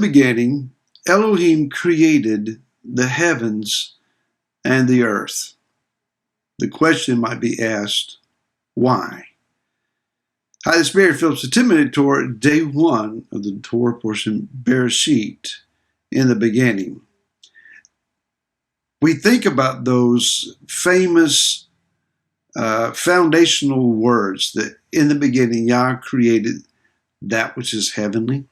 beginning, Elohim created the heavens and the earth. The question might be asked, why? Hi, this is Barry Phillips, the 10-minute Torah, day 1 of the Torah portion, Bereshit, in the beginning. We think about those famous foundational words that in the beginning Yah created that which is heavenly,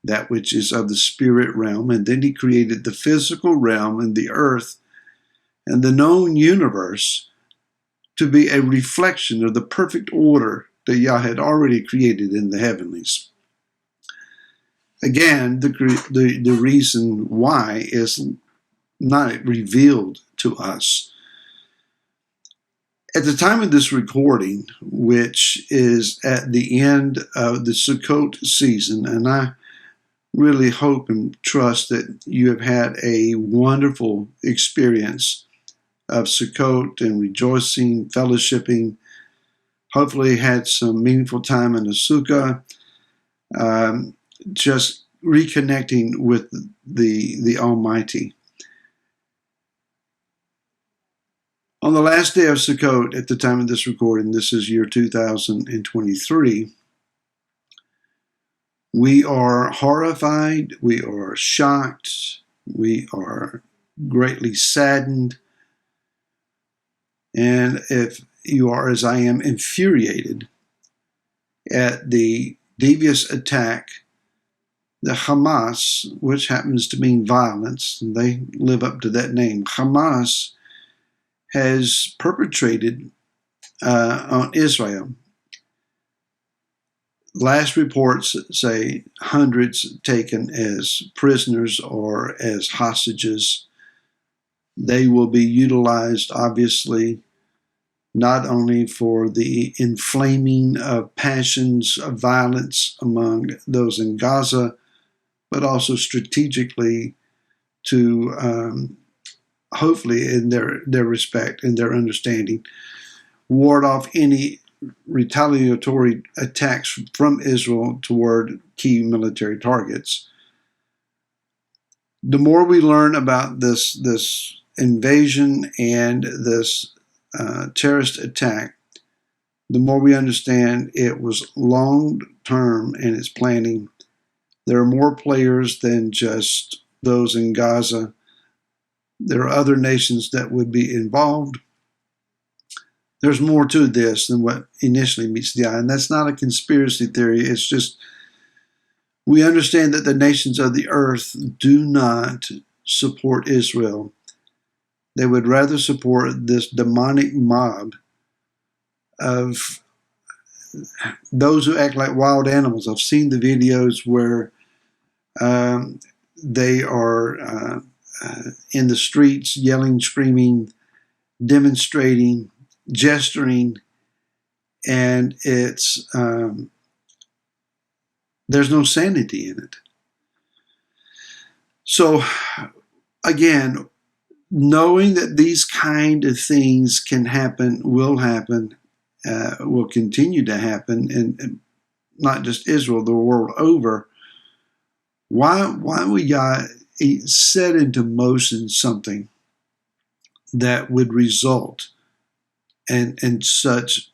that which is of the spirit realm, and then he created the physical realm and the earth and the known universe to be a reflection of the perfect order that Yah had already created in the heavenlies. Again, the reason why is not revealed to us. At the time of this recording, which is at the end of the Sukkot season, and I really hope and trust that you have had a wonderful experience of Sukkot and rejoicing, fellowshipping, hopefully had some meaningful time in the Sukkah, just reconnecting with the Almighty. On the last day of Sukkot, at the time of this recording, this is year 2023, we are horrified, we are shocked, we are greatly saddened, and if you are, as I am, infuriated at the devious attack, the Hamas, which happens to mean violence, and they live up to that name, Hamas has perpetrated on Israel. Last reports say hundreds taken as prisoners or as hostages. They will be utilized, obviously, not only for the inflaming of passions of violence among those in Gaza, but also strategically to hopefully, in their respect and their understanding, ward off any retaliatory attacks from Israel toward key military targets. The more we learn about this invasion and this terrorist attack, the more we understand it was long-term in its planning. There are more players than just those in Gaza. There are other nations that would be involved. There's more to this than what initially meets the eye. And that's not a conspiracy theory. It's just we understand that the nations of the earth do not support Israel. They would rather support this demonic mob of those who act like wild animals. I've seen the videos where they are in the streets, yelling, screaming, demonstrating, gesturing, and it's there's no sanity in it. So, again, knowing that these kind of things can happen, will continue to happen, and not just Israel, the world over. Why would Yah set into motion something that would result in such,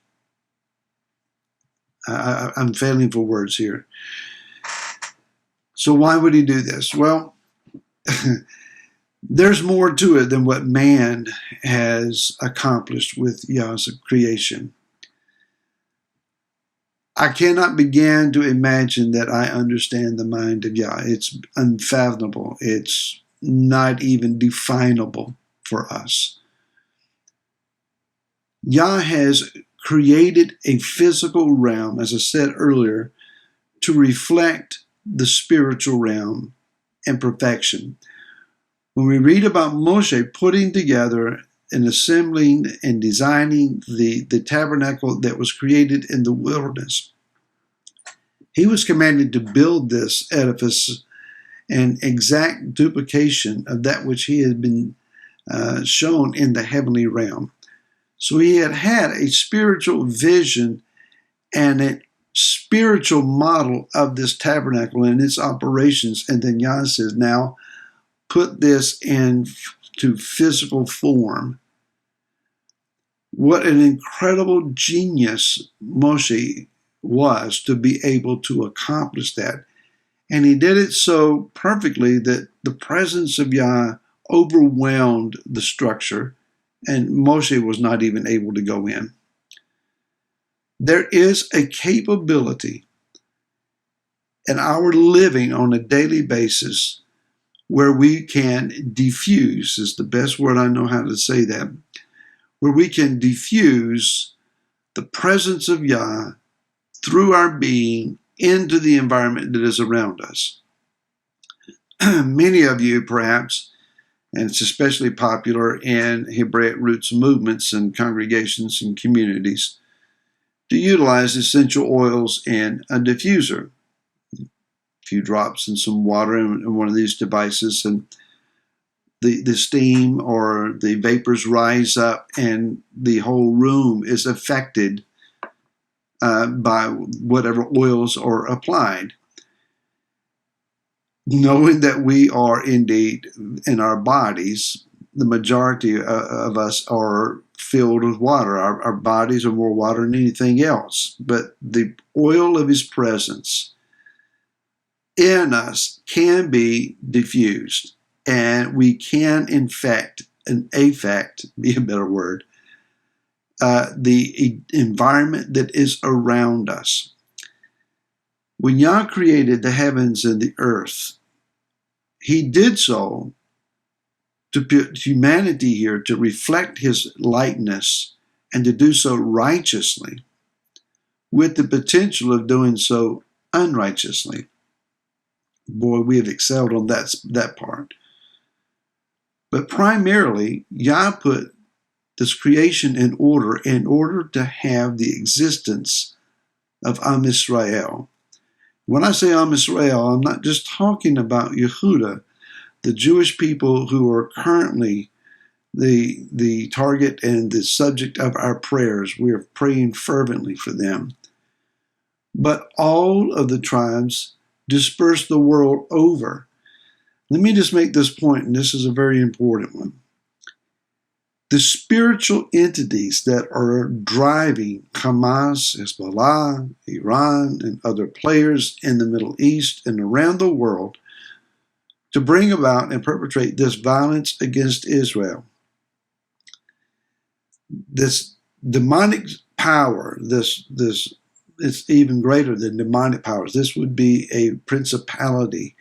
I'm failing for words here. So why would he do this? Well, there's more to it than what man has accomplished with Yah's creation. I cannot begin to imagine that I understand the mind of Yah. It's unfathomable. It's not even definable for us. Yah has created a physical realm, as I said earlier, to reflect the spiritual realm and perfection. When we read about Moshe putting together and assembling and designing the tabernacle that was created in the wilderness, he was commanded to build this edifice, an exact duplication of that which he had been shown in the heavenly realm. So he had a spiritual vision, and it spiritual model of this tabernacle and its operations. And then Yah says, now put this into physical form. What an incredible genius Moshe was to be able to accomplish that. And he did it so perfectly that the presence of Yah overwhelmed the structure, and Moshe was not even able to go in. There is a capability in our living on a daily basis where we can diffuse, is the best word I know how to say that, where we can diffuse the presence of Yah through our being into the environment that is around us. Many of you, perhaps, and it's especially popular in Hebraic roots movements and congregations and communities, to utilize essential oils in a diffuser. A few drops and some water in one of these devices, and the steam or the vapors rise up, and the whole room is affected by whatever oils are applied. Knowing that we are indeed in our bodies, the majority of us are filled with water. Our bodies are more water than anything else. But the oil of his presence in us can be diffused, and we can infect, and affect, be a better word, the environment that is around us. When Yah created the heavens and the earth, he did so to put humanity here to reflect his likeness and to do so righteously, with the potential of doing so unrighteously. Boy, we have excelled on that part. But primarily, Yah put this creation in order to have the existence of Am Israel. When I say Am Israel, I'm not just talking about Yehuda, the Jewish people who are currently the target and the subject of our prayers. We are praying fervently for them. But all of the tribes dispersed the world over. Let me just make this point, and this is a very important one. The spiritual entities that are driving Hamas, Hezbollah, Iran, and other players in the Middle East and around the world to bring about and perpetrate this violence against Israel. This demonic power, this it's even greater than demonic powers. This would be a principality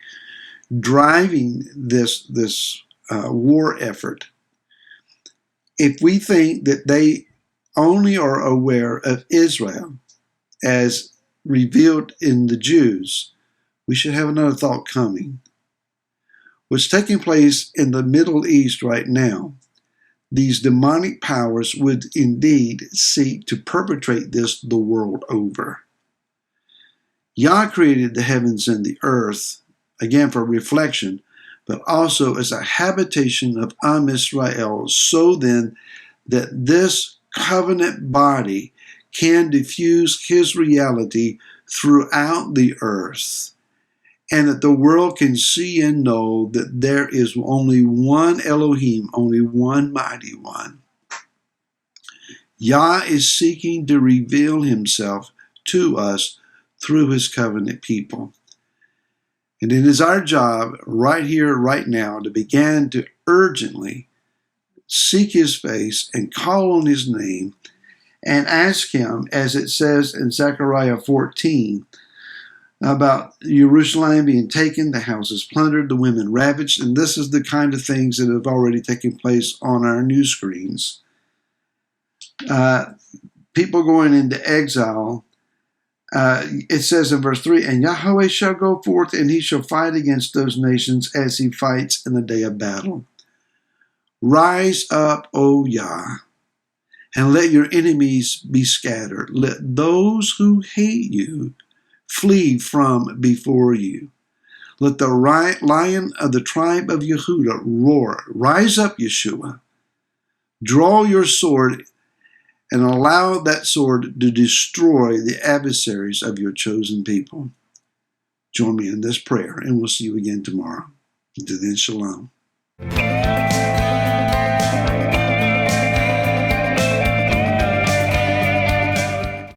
driving this war effort. If we think that they only are aware of Israel as revealed in the Jews, we should have another thought coming. What's taking place in the Middle East right now, these demonic powers would indeed seek to perpetrate this the world over. Yah created the heavens and the earth, again for reflection, but also as a habitation of Am Israel, so then that this covenant body can diffuse his reality throughout the earth, and that the world can see and know that there is only one Elohim, only one mighty one. Yah is seeking to reveal himself to us through his covenant people. And it is our job right here, right now, to begin to urgently seek his face and call on his name and ask him, as it says in Zechariah 14, about Jerusalem being taken, the houses plundered, the women ravaged, and this is the kind of things that have already taken place on our news screens. People going into exile. It says in verse 3, and Yahweh shall go forth, and he shall fight against those nations as he fights in the day of battle. Rise up, O Yah, and let your enemies be scattered. Let those who hate you flee from before you. Let the lion of the tribe of Yehuda roar. Rise up, Yeshua. Draw your sword and allow that sword to destroy the adversaries of your chosen people. Join me in this prayer, and we'll see you again tomorrow. Until then, shalom.